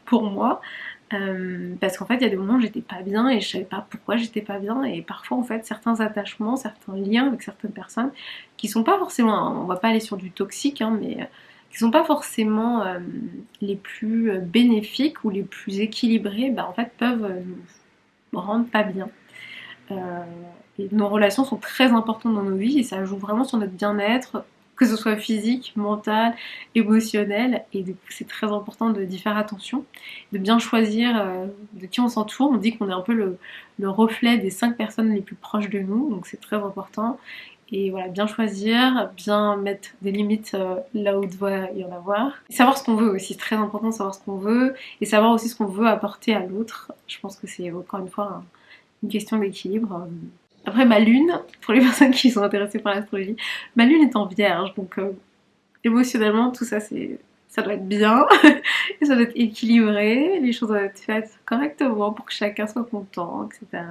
Speaker 1: pour moi. Parce qu'en fait il y a des moments où j'étais pas bien et je savais pas pourquoi j'étais pas bien, et parfois en fait certains attachements, certains liens avec certaines personnes qui sont pas forcément, on va pas aller sur du toxique hein, mais qui sont pas forcément les plus bénéfiques ou les plus équilibrés, bah en fait peuvent nous rendre pas bien. Et nos relations sont très importantes dans nos vies et ça joue vraiment sur notre bien-être, que ce soit physique, mental, émotionnel. Et du coup, c'est très important d'y faire attention, de bien choisir de qui on s'entoure. On dit qu'on est un peu le reflet des 5 personnes les plus proches de nous, donc c'est très important. Et voilà, bien choisir, bien mettre des limites là où il doit y en avoir. Et savoir ce qu'on veut aussi, c'est très important de savoir ce qu'on veut et savoir aussi ce qu'on veut apporter à l'autre. Je pense que c'est encore une fois une question d'équilibre. Après ma lune, pour les personnes qui sont intéressées par l'astrologie, ma lune est en vierge, donc émotionnellement tout ça ça doit être bien, et ça doit être équilibré, les choses doivent être faites correctement pour que chacun soit content, etc.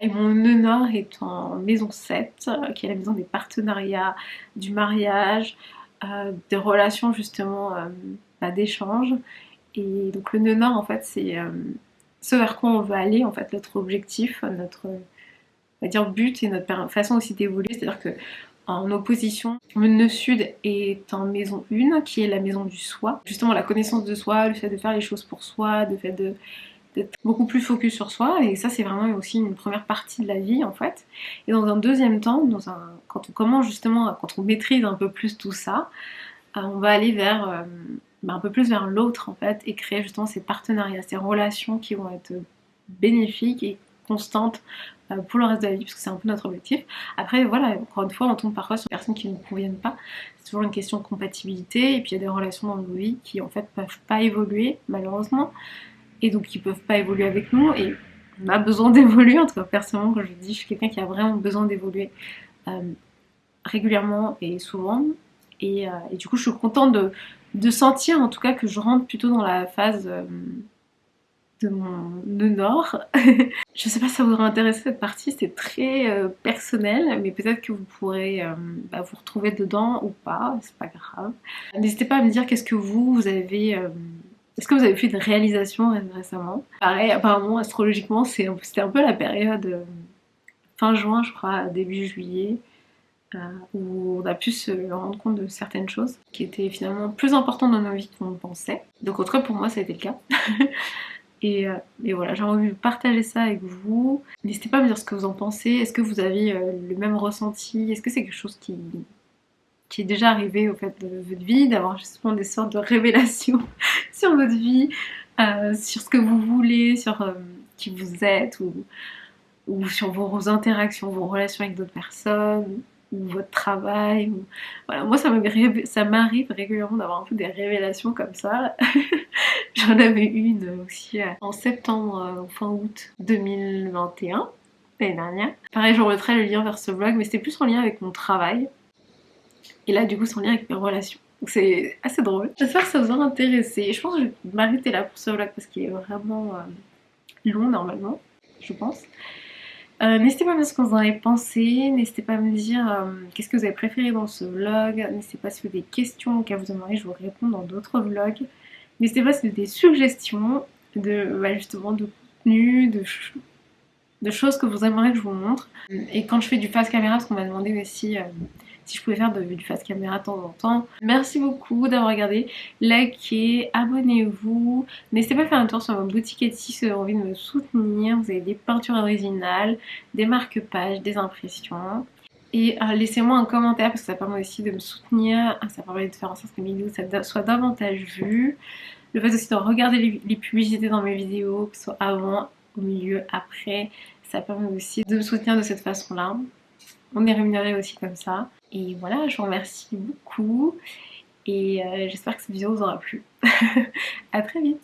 Speaker 1: Et mon nœud nord est en maison 7, qui est la maison des partenariats, du mariage, des relations justement d'échange. Et donc le nœud nord en fait c'est ce vers quoi on veut aller, en fait notre objectif, notre on va dire but et notre façon aussi d'évoluer, c'est-à-dire que en opposition, le nœud sud est en maison 1, qui est la maison du soi. Justement la connaissance de soi, le fait de faire les choses pour soi, le fait d'être beaucoup plus focus sur soi, et ça c'est vraiment aussi une première partie de la vie en fait. Et dans un deuxième temps, quand on commence justement, quand on maîtrise un peu plus tout ça, on va aller vers un peu plus vers l'autre en fait, et créer justement ces partenariats, ces relations qui vont être bénéfiques et constantes pour le reste de la vie, parce que c'est un peu notre objectif. Après voilà, encore une fois, on tombe parfois sur des personnes qui ne nous conviennent pas, c'est toujours une question de compatibilité, et puis il y a des relations dans nos vies qui en fait peuvent pas évoluer malheureusement, et donc qui peuvent pas évoluer avec nous, et on a besoin d'évoluer. En tout cas personnellement, quand je dis, je suis quelqu'un qui a vraiment besoin d'évoluer régulièrement et souvent, et du coup je suis contente de sentir en tout cas que je rentre plutôt dans la phase de mon nœud nord. Je sais pas si ça vous aurait intéressé cette partie, c'est très personnel, mais peut-être que vous pourrez vous retrouver dedans ou pas, c'est pas grave. N'hésitez pas à me dire qu'est-ce que vous avez... Est-ce que vous avez fait de réalisation récemment? Pareil, apparemment, astrologiquement, c'était un peu la période fin juin, je crois, début juillet, où on a pu se rendre compte de certaines choses qui étaient finalement plus importantes dans nos vies qu'on le pensait. Donc en tout cas pour moi ça a été le cas. Et voilà, j'ai envie de partager ça avec vous. N'hésitez pas à me dire ce que vous en pensez. Est-ce que vous avez le même ressenti? Est-ce que c'est quelque chose qui est déjà arrivé au fait de votre vie, d'avoir justement des sortes de révélations sur votre vie, sur ce que vous voulez, sur qui vous êtes, ou sur vos interactions, vos relations avec d'autres personnes, ou votre travail. Voilà, moi ça m'arrive régulièrement d'avoir un peu des révélations comme ça. J'en avais une aussi en septembre ou fin août 2021, l'année dernière. Pareil, je remettrai le lien vers ce vlog, mais c'était plus en lien avec mon travail. Et là du coup c'est en lien avec mes relations. Donc c'est assez drôle. J'espère que ça vous aura intéressé. Je pense que je vais m'arrêter là pour ce vlog parce qu'il est vraiment long normalement, je pense. N'hésitez pas à me dire ce que vous en avez pensé, n'hésitez pas à me dire qu'est-ce que vous avez préféré dans ce vlog, n'hésitez pas si vous avez des questions auxquelles vous aimeriez que je vous réponde dans d'autres vlogs, n'hésitez pas si vous avez des suggestions justement de contenu, de choses que vous aimeriez que je vous montre. Et quand je fais du face caméra, parce qu'on m'a demandé aussi si je pouvais faire du face caméra de temps en temps. Merci beaucoup d'avoir regardé, likez, abonnez-vous. N'hésitez pas à faire un tour sur ma boutique Etsy si vous avez envie de me soutenir. Vous avez des peintures originales, des marque-pages, des impressions. Et laissez-moi un commentaire parce que ça permet aussi de me soutenir, ça permet de faire en sorte que mes vidéos soient davantage vues. Le fait aussi de regarder les publicités dans mes vidéos, que ce soit avant, au milieu, après, ça permet aussi de me soutenir de cette façon-là. On est rémunéré aussi comme ça. Et voilà, je vous remercie beaucoup et j'espère que cette vidéo vous aura plu. À très vite.